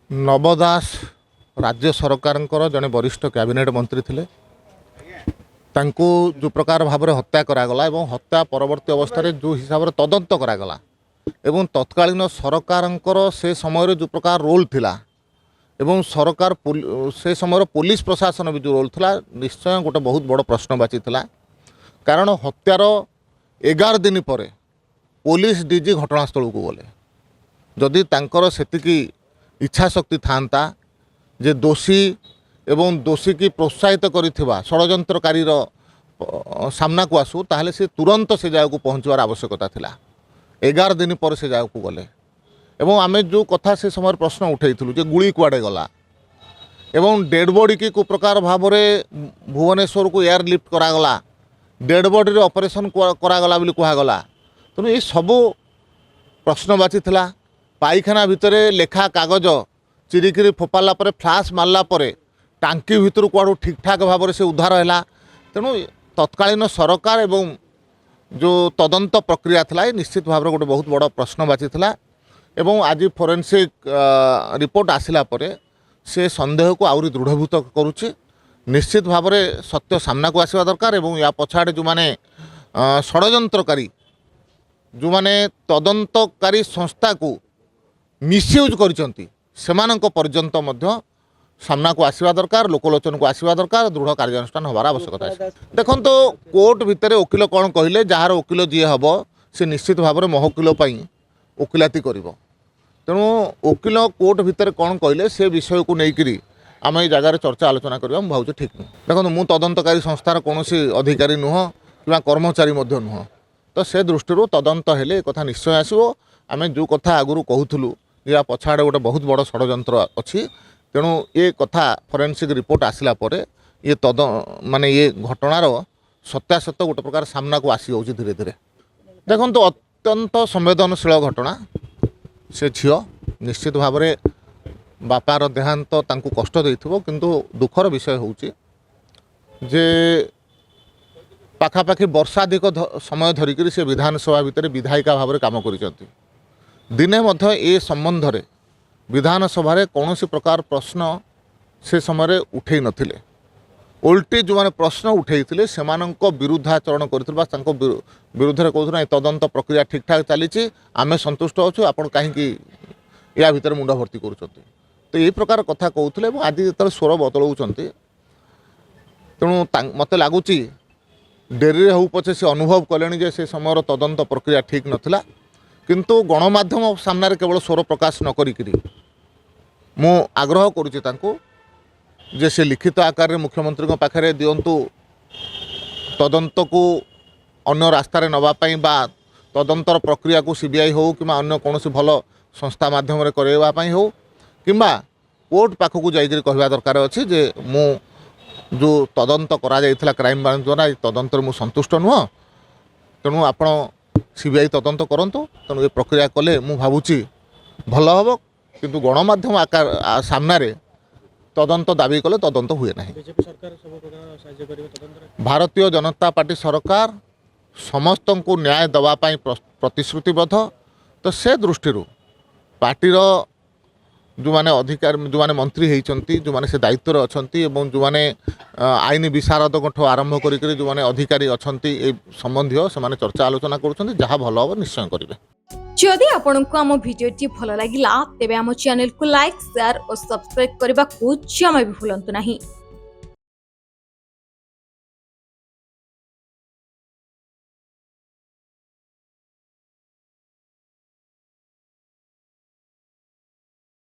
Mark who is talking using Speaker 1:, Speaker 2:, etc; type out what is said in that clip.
Speaker 1: नव दास राज्य सरकार जड़े वरिष्ठ कैबिनेट मंत्री थे तांको जो प्रकार भाव में हत्या करागला एवं हत्या परवर्ती अवस्था जो हिसाब से तदंत करागला एवं तत्कालीन सरकार से समय जो प्रकार रोल थिला एवं सरकार से समय पुलिस प्रशासन भी जो रोल थिला निश्चय गोटे बहुत बड़ प्रश्नवाची थिला। कारण हत्यार 11 दिन पर पुलिस डीजी घटनास्थल को गले जदि तांकर सेतिकी इच्छा शक्ति थांता जे दोषी एवं दोषी की प्रोत्साहित करिथिबा षड्यंत्रकारी सामना को आसू ताहले से तुरंत से जगह को पहुँचवार आवश्यकता थिला। 11 दिन पर से जगह को गले एवं आमे जो कथा से समय प्रश्न उठेइथिलु जे गुली कुआडे गला एवं डेड बॉडी की को प्रकार भाव में भुवनेश्वर को एयरलिफ्ट करागला डेड बॉडी रे ऑपरेशन करागला बोली कहगला तेणु ये सबू प्रश्नवाची थिला। पाइखाना भितर लेखा कागज चिरिकी फोपाला पर फ्लाश मारला पर टांकी भितर कुआड़ू ठीक ठाक भाव से उद्धार है। तेणु तत्कालीन सरकार एवं जो तदंत प्रक्रिया था निश्चित भाव गोटे बहुत बड़ प्रश्नवाची था एवं आज फोरेंसिक रिपोर्ट आसिला पर से संदेह को आउरी दृढ़भूत करुच्ची। निश्चित भाव में सत्य सामना को आसवा दरकार एवं या पछाड़े जो माने षड्यंत्रकारी जो माने तदंतकारी संस्था को मिसयूज करिसंती सेमानंक पर्यंत मध्य सामना को आसवा दरकार लोकलोचन को आसवा दरकार दृढ़ कार्यानुष्ठान होबार आवश्यकता है। देखो तो कोर्ट भितर वकिल कौन कहले जार वकिल जी हम से निश्चित भाव में महकिल वकिलाती करिवो। तेणु वकिल कोर्ट भितर कौन कहले से विषय को लेकर आम ये जगार चर्चा आलोचना करवा भावुँ ठीक नुह। देखो मु तदंतकारी संस्थार कौन अधिकारी नुह कि कर्मचारी नुह तो से दृष्टि तदंत हेले कथा निश्चय आसो। आम जो कथा आगुरी कहूँ या पछाड़े गोटे बहुत बड़ षड्यंत्र अच्छी तेणु ये कथा फोरेंसिक रिपोर्ट आसला पर ये माने ये घटनार सत्यासत्य गोटे प्रकार सामना को आसी जाऊँगी धीरे धीरे। देखो तो अत्यंत संवेदनशील घटना से झील निश्चित भाव में बापार देहांत तांकु कष्ट देइथिबो किंतु दुखर विषय होउची जे पाखापाखि वर्षाधिक समय धरिक से विधानसभा भितर विधायिका भाव में काम करिसंती। दिने मध्य ए संबंध रे विधानसभा रे कौनसी प्रकार प्रश्न से समय उठे नथिले उल्टी जो माने प्रश्न उठेइथिले सेमानंक विरुद्धाचरण करथिबा तांको विरुद्ध रे कहउथना तदंत प्रक्रिया ठीक ठाक चलीची आमे संतुष्ट अछु आपण काहेकि या भितर मुंड भर्ती करूछंती। तो ये प्रकार कथा कहउथले आज जेतले स्वर बदलाउछंती तेणु मते लागुची डेरी हो पछे से अनुभव कलेनी जे से समय तदंत प्रक्रिया ठीक नथिला किंतु गणमाध्यम सामने केवल स्वर प्रकाश न करी मु आग्रह करुच्ची तांको जे से लिखित आकार रे मुख्यमंत्री पाखे दिंतु तदंत को अन्य रास्तार नवापाई बा तदंतर प्रक्रिया को सीबीआई हो कि अन्य कौन भल संस्था माध्यम करवाई हो कि कोर्ट पाखक जाकर कहवा दरकार अच्छी जे मु जो तदंत करा जाइथिला क्राइम ब्रांच द्वारा तदंतर मु संतुष्ट नुह तेणु आपण सीबीआई तदंत करंतु। तेणु ये प्रक्रिया कले मु भावुची भल हम किंतु गणमाध्यम आकार सामना रे तदंत दाबी कले तदंत हुए ना। भारतीय जनता पार्टी सरकार समस्त को न्याय दवापाई प्रतिश्रुतिबद्ध। तो से दृष्टि पार्टीर जो माने अधिकारी जो माने मंत्री होती जो माने से दायित्व अच्छी एवं जो माने आईन विशारद आरंभ करी जो माने अधिकारी अच्छी संबंधी से माने चर्चा आलोचना करुँच जहाँ भल हम निश्चय करेंगे।
Speaker 2: जदि आपंक आम भिडी भल लगा तेब आम चैनल को लाइक शेयर और सब्सक्राइब करने को जमा भी भूलु नहीं।